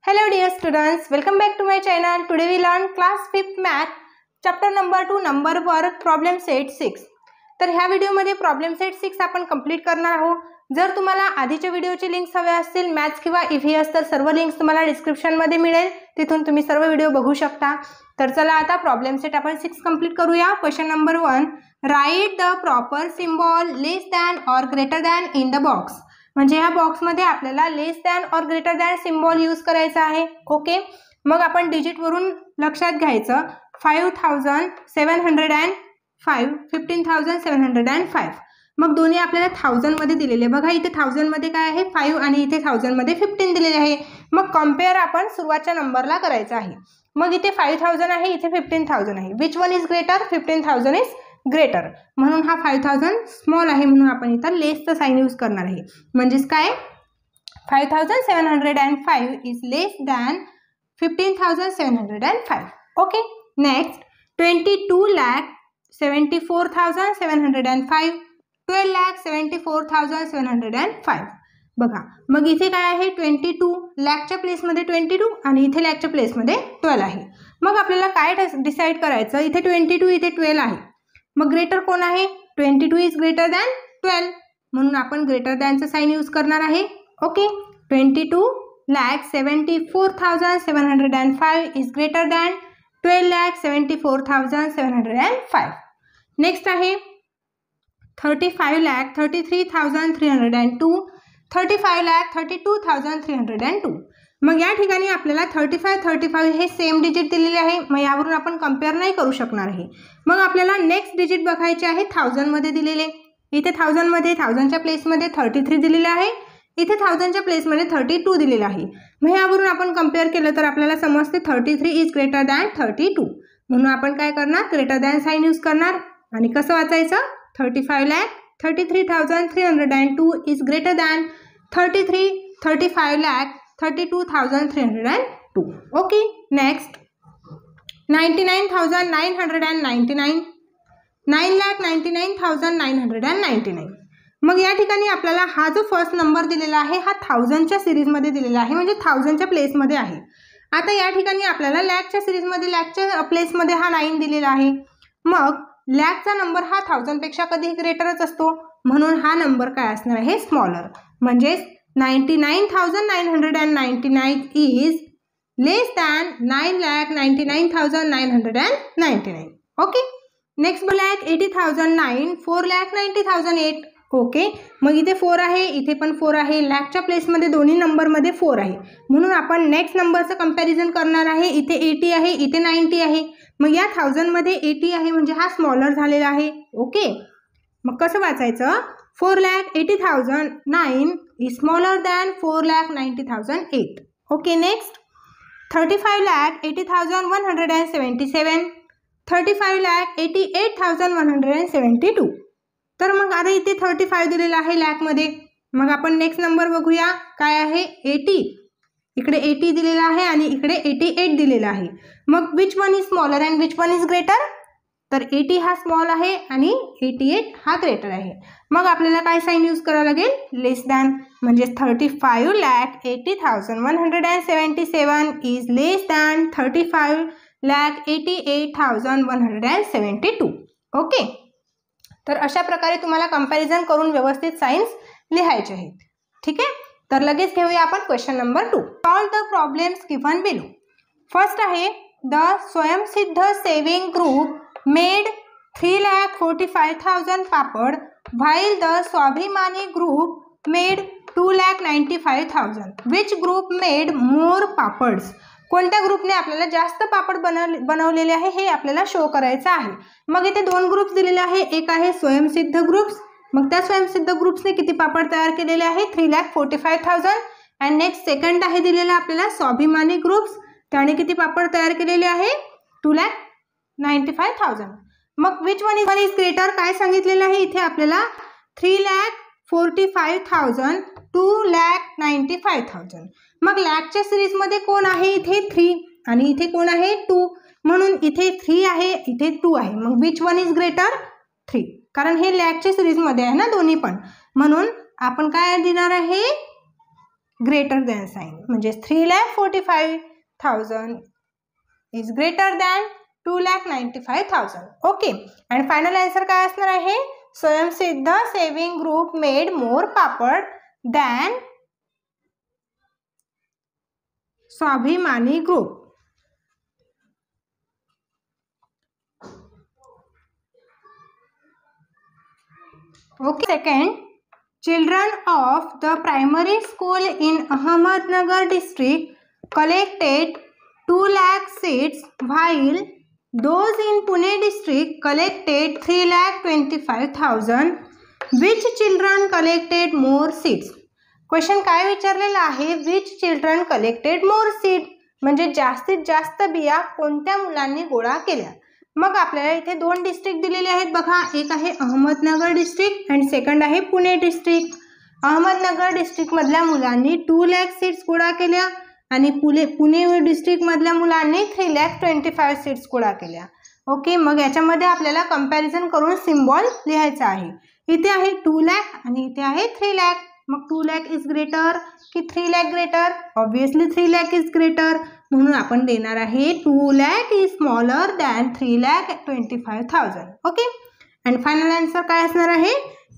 Hello dear students, welcome back to my channel. Today we learn class 5th math chapter number 2 number work problem set 6. तर ह्या व्हिडिओमध्ये problem set 6 आपण complete करणार आहोत. जर तुम्हाला आधीच्या व्हिडिओचे लिंक्स हवे असतील मॅथ्स किंवा ईव्हीएस तर सर्व लिंक्स तुम्हाला डिस्क्रिप्शन मध्ये मिळेल. तिथून तुम्ही सर्व व्हिडिओ बघू शकता. तर चला आता प्रॉब्लेम सेट आपण 6 कंप्लीट करूया. Question number 1, write the proper symbol less than or greater than in the box. म्हणजे ह्या बॉक्समध्ये आपल्याला less than or greater than symbol use करायचा आहे. ओके, मग आपण डिजिट वरून लक्षात घ्यायचं 5705 15,705. मग दोन्ही आपल्याला 1000 मध्ये दिलेले. बघा इथे 1000 मध्ये काय आहे 5 आणि इथे 1000 मध्ये 15 दिलेले आहे. मग कंपेअर आपण सुरुवातच्या नंबरला करायचं आहे. मग इथे 5000 आहे, इथे 15000 आहे. Which one is greater? 15000 is greater. म्हणून हा 5000 स्मॉल आहे म्हणून आपण इथं लेसचं साइन यूज करणार आहे. म्हणजेच काय 5705 is less than 15,705. Okay, next 22,74,705 12,74,705. बघा मग इथे काय आहे 22 लाखच्या प्लेसमध्ये 22 आणि इथे लाखच्या प्लेसमध्ये 12 आहे. मग आपल्याला काय डिसाईड करायचं, इथे 22 इथे 12 आहे. मग ग्रेटर कोण आहे? 22 इज ग्रेटर दॅन 12 म्हणून आपण ग्रेटर दॅनचं साइन यूज करणार आहे. Okay, 22,74,705 is greater than 12,74,705. Next आहे 35,33,302 35,32,302. मग या ठिकाणी आपल्याला 35 हे सेम डिजिट दिलेले आहे. मग यावरून आपण कंपेअर नाही करू शकणार आहे. मग आपल्याला नेक्स्ट डिजिट बघायचे आहे 1000 मध्ये दिलेले. इथे 1000 मध्ये 1000च्या प्लेसमध्ये 33 दिलेले आहे, इथे 1000च्या प्लेसमध्ये 32 दिलेला आहे. मग यावरून आपण कंपेअर केलं तर आपल्याला समजते 33 इज ग्रेटर दॅन 32 म्हणून आपण काय करणार ग्रेटर दॅन साइन यूज करणार. आणि कसं वाचायचं 35,33,302 is greater than 35,32,302. Okay, next 99,999 9,99,999. मग या ठिकाणी आपल्याला हा जो फर्स्ट नंबर दिलेला आहे हा 1000च्या सिरीजमध्ये दिलेला आहे, म्हणजे 1000च्या प्लेसमध्ये आहे. आता या ठिकाणी आपल्याला लॅखच्या सिरीजमध्ये लॅखच्या प्लेसमध्ये हा 9 दिलेला आहे. मग लॅखचा नंबर हा 1000 पेक्षा कधीही ग्रेटरच असतो म्हणून हा नंबर काय असणार आहे स्मॉलर. म्हणजे 99,999 is less than 9,99,999. Okay, next black 80,009 4,90,008. Okay, मग इथे 4 आहे, इथे पण 4 आहे. लॅखच्या प्लेसमध्ये दोन्ही नंबरमध्ये 4 आहे म्हणून आपण नेक्स्ट नंबरचं कंपॅरिझन करणार आहे. इथे 80 आहे, इथे 90 आहे. मग या 1000 मध्ये 80 आहे म्हणजे हा स्मॉलर झालेला आहे. ओके, मग कसं वाचायचं 4,80,009 is smaller than 4,90,008. Okay, next 35,80,177 35,88,172. तर मग आता इथे 35 दिलेला आहे लॅखमध्ये. मग आपण नेक्स्ट नंबर बघूया काय आहे 80. इकडे 80 दिलेला आहे आणि इकडे 88 दिलेला आहे. मग which one is smaller and which one is greater? तर 80 हा स्मॉल आहे आणि 88 हा ग्रेटर आहे. मग आपल्याला काय साइन यूज करावं लागेल लेस दॅन. म्हणजे 35,80,177 इज लेस दॅन 35,88,172. ओके, तर अशा प्रकारे तुम्हाला कंपॅरिझन करून व्यवस्थित साइन्स लिहायचे आहेत. ठीक आहे, तर लगेच घेऊया आपण question number 2. Solve the problems given below. First आहे the Swayamsiddh saving group made 3,45,000 papad while the स्वाभिमानी group made 2,95,000. which group made more papads? कोणत्या ग्रुपने आपल्याला जास्त पापड बनवलेले आहे हे आपल्याला शो करायचं आहे. मग इथे दोन ग्रुप्स दिलेले आहे. एक आहे स्वयंसिद्ध ग्रुप्स. मग त्या स्वयंसिद्ध ग्रुप्सने किती पापड तयार केलेले आहे 3,45,000. अँड नेक्स्ट सेकंड आहे दिलेला आपल्याला स्वाभिमानी ग्रुप्स. त्याने किती पापड तयार केलेले आहे 2,95,000. मग विच वन इज ग्रेटर काय सांगितलेलं आहे इथे आपल्याला 3,45,000 2,95,000. मग लॅखच्या सिरीजमध्ये कोण आहे इथे 3 आणि इथे कोण आहे 2 म्हणून इथे 3 आहे इथे 2 आहे. मग विच वन इज ग्रेटर 3 कारण हे लॅखच्या सिरीजमध्ये आहे ना दोन्ही पण. म्हणून आपण काय देणार आहे ग्रेटर दॅन साईन, म्हणजे 3,45,000 is greater than 2,95,000. Okay. And final answer काय असणार आहे? स्वयंसिद्ध सेविंग ग्रुप मेड मोर पापड दॅन स्वाभिमानी group. Okay. Second, children of the primary school in Ahmednagar district collected 2 lakh seeds while those in Pune district collected 3,25,000. Which children collected more seeds? Question काय विचारलेला आहे? Which children collected more seed, म्हणजे जास्तीत जास्त बिया कोणत्या मुलांनी गोळा केल्या. मग आपल्याला इथे 2 डिस्ट्रिक्ट दिलेले आहेत बघा. एक आहे अहमदनगर डिस्ट्रिक्ट अँड सेकंड आहे पुणे डिस्ट्रिक्ट. अहमदनगर डिस्ट्रिक्ट मधल्या मुलांनी 2 लाख सीड्स गोळा केल्या आणि पुणे डिस्ट्रिक्ट मधल्या मुलांनी 3,25,000 सीड्स गोळा केल्या. ओके. मग याच्यामध्ये आपल्याला कंपॅरिझन करून सिम्बॉल लिहायचा आहे. इथे आहे 2 लाख आणि इथे आहे 3 लाख. मग 2 लाख इज ग्रेटर की 3 lakh greater? Obviously 3 lakh is greater, म्हणून आपण देणार आहे 2 lakh is smaller than 3,25,000. Okay. And final answer काय असणार आहे?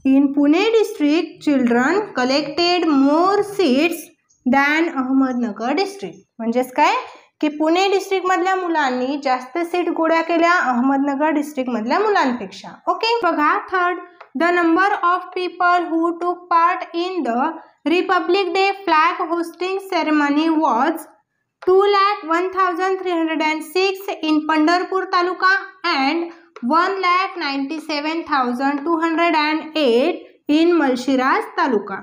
In Pune district children collected more seeds than Ahmednagar district. म्हणजेच काय की पुणे डिस्ट्रिक्ट मधल्या मुलांनी जास्त सीड गोळा केल्या अहमदनगर डिस्ट्रिक्ट मधल्या मुलांपेक्षा. ओके. बघा. Third, the number of people who took part in the Republic Day flag hosting ceremony was 2,01,306 in Pandharpur Taluka and 1,97,208 in Malshiras Taluka.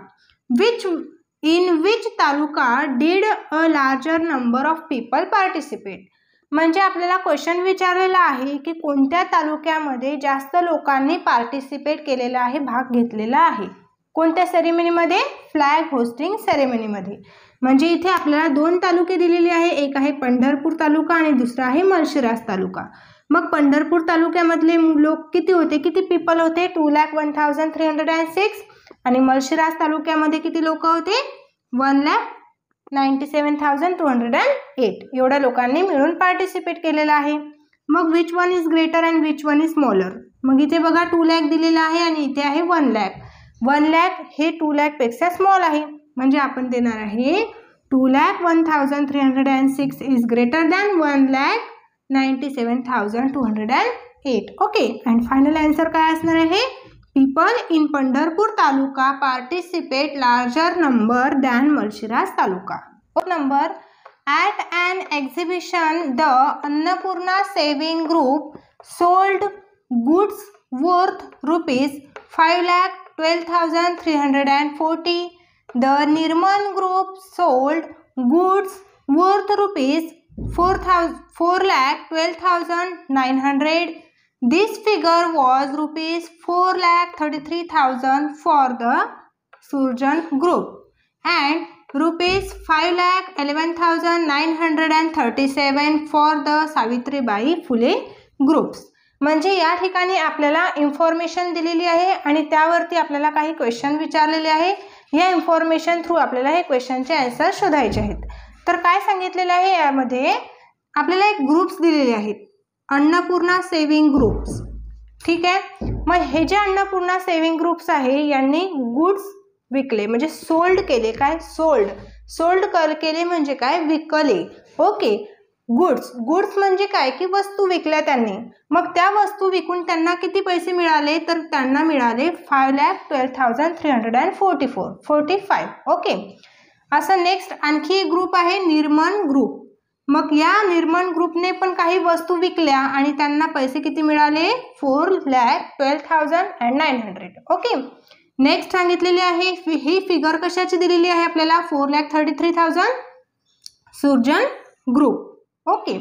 In which taluka did a larger number of people participate? म्हणजे आपल्याला question विचारलेला आहे की कोणत्या तालुक्यामध्ये जास्त लोकांनी participate केलेला आहे, भाग घेतलेला आहे. कोणत्या सेरेमनीमध्ये? Flag hosting सेरेमनीमध्ये. म्हणजे इथे आपल्याला 2 तालुके दिलेले आहे. एक आहे पंढरपूर तालुका आणि दुसरा आहे माळशिरस तालुका. मग पंढरपूर तालुक्यामधले लोक किती होते? किती पीपल होते? 2,01,306. आणि माळशिरस तालुक्यामध्ये किती लोक होते? 1,97,208. एवढ्या लोकांनी मिळून पार्टिसिपेट केलेला आहे. मग which one is greater and which one is smaller? मग इथे बघा 2 लाख दिलेला आहे आणि इथे आहे 1 लाख. 1 लाख हे 2 लाख पेक्षा स्मॉल आहे, म्हणजे आपण देणार आहे 2,01,306 is greater than 1,97,208. Okay. And final answer काय असणार आहे? People in Pandharpur Taluka participate larger number than Malshiras Taluka. Number, at an exhibition, the Annapurna Saving Group sold goods worth rupees 5,12,340. The Nirman Group sold goods worth rupees 4,12,900. This figure was rupees 4,33,000 for the Surjan group and rupees 5,11,937 for the Savitribai Phule groups. म्हणजे या ठिकाणी आपल्याला information दिलेली आहे आणि त्यावरती आपल्याला काही क्वेश्चन विचारलेले आहे. या इन्फॉर्मेशन थ्रू आपल्याला हे क्वेश्चनचे आन्सर शोधायचे आहेत. तर काय सांगितलेलं आहे यामध्ये? आपल्याला एक ग्रुप्स दिलेले आहेत, अन्नपूर्णा सेविंग ग्रुप्स. ठीक आहे. मग हे जे अन्नपूर्णा सेविंग ग्रुप्स आहे यांनी गुड्स विकले, म्हणजे सोल्ड केले. काय? सोल्ड केले म्हणजे काय? विकले. ओके. गुड्स म्हणजे काय की वस्तू विकल्या त्यांनी. मग त्या वस्तू विकून त्यांना किती पैसे मिळाले? तर त्यांना मिळाले 5,12,345. ओके. असं नेक्स्ट आणखी एक ग्रुप आहे निर्मन ग्रुप. मग या निर्मन ग्रुपने पण काही वस्तू विकल्या आणि त्यांना पैसे किती मिळाले? 4,12,900. ओके. नेक्स्ट सांगितलेली आहे ही फिगर कशाची दिलेली आहे आपल्याला? 4,33,000 सुरजन ग्रुप. ओके.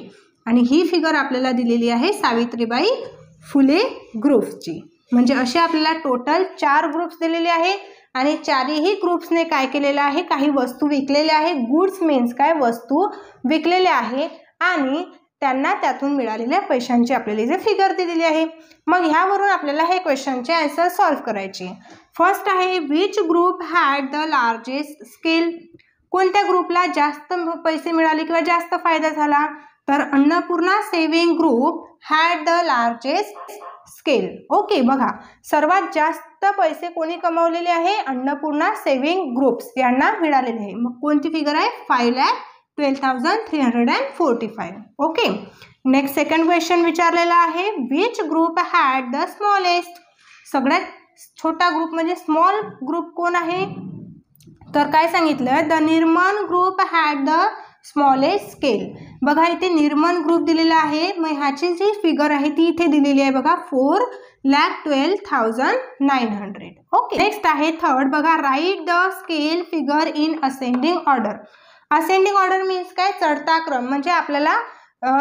आणि ही फिगर आपल्याला दिलेली आहे सावित्रीबाई फुले ग्रुप्सची. म्हणजे असे आपल्याला टोटल 4 ग्रुप्स दिलेले आहे आणि चारही ग्रुप्सने काय केलेलं आहे? काही वस्तू विकलेल्या आहे. गुड्स मीन्स काय? वस्तू विकलेल्या आहे आणि त्यांना त्यातून मिळालेल्या पैशांची आपल्याला इथे फिगर दिलेली आहे. मग ह्यावरून आपल्याला हे क्वेश्चनचे आन्सर सॉल्व्ह करायचे. फर्स्ट आहे which group had the largest scale? कोणत्या ग्रुपला जास्त पैसे मिळाले किंवा जास्त फायदा झाला, तर Annapurna saving group had the largest scale. Okay, बघा सर्वात जास्त पैसे कोणी कमावलेले आहे, अन्नपूर्णा सेव्हिंग ग्रुप्स यांना मिळालेले आहे. मग कोणती फिगर आहे, 5,12,345. ओके, नेक्स्ट सेकंड क्वेश्चन विचारलेला आहे, which group had the smallest. सगळ्यात छोटा ग्रुप म्हणजे स्मॉल ग्रुप कोण आहे, तर काय सांगितलं, the Nirman group had the smallest scale. बघा इथे निर्मन ग्रुप दिलेला आहे. मग ह्याची जी फिगर आहे ती इथे दिलेली आहे बघा, 4,12,900. ओके, नेक्स्ट आहे थर्ड. बघा, write the scale figure in ascending order. Ascending order means काय, चढता क्रम. म्हणजे आपल्याला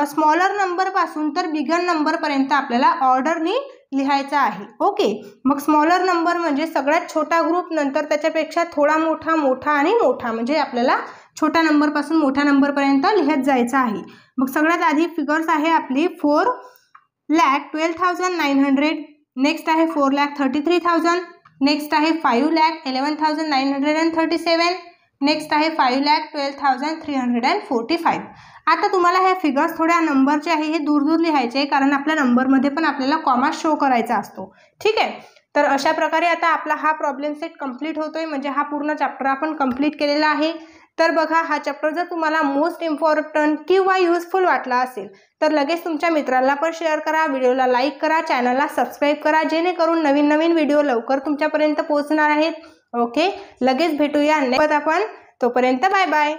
स्मॉलर नंबर पासून तर बिगर नंबर पर्यंत आपल्याला ऑर्डरनी लिहायचा आहे. ओके, मग स्मॉलर नंबर म्हणजे सगळ्यात छोटा ग्रुप, नंतर त्याच्यापेक्षा थोडा मोठा, मोठा आणि मोठा, म्हणजे आपल्याला छोटा नंबर पासून मोठ्या नंबर पर्यंत लिहत जायचं आहे. मग सगळ्यात आधी फिगर्स आहे आपली 4,12,900. नेक्स्ट आहे 4,33,000. नेक्स्ट आहे 5,11,937. नेक्स्ट आहे 5,12,345. आता तुम्हाला ह्या फिगर्स थोड्या नंबरचे आहे हे दूर दूर लिहायचे आहे, कारण आपल्या नंबरमध्ये पण आपल्याला कॉमा शो करायचा असतो. ठीक आहे, तर अशा प्रकारे आता आपला हा प्रॉब्लेम सेट कंप्लीट होतोय. म्हणजे हा पूर्ण चॅप्टर आपण कंप्लीट केलेला आहे. तर बघा, हा चॅप्टर जर तुम्हाला मोस्ट इम्पॉर्टंट किंवा युजफुल वाटला असेल तर लगेच तुमच्या मित्रांना पण शेअर करा, व्हिडिओला लाईक करा, चॅनलला सबस्क्राईब करा, जेणेकरून नवीन नवीन व्हिडिओ लवकर तुमच्यापर्यंत पोहोचणार आहेत. ओके, लगेच भेटूया नेक्स्ट आपण. तोपर्यंत बाय बाय.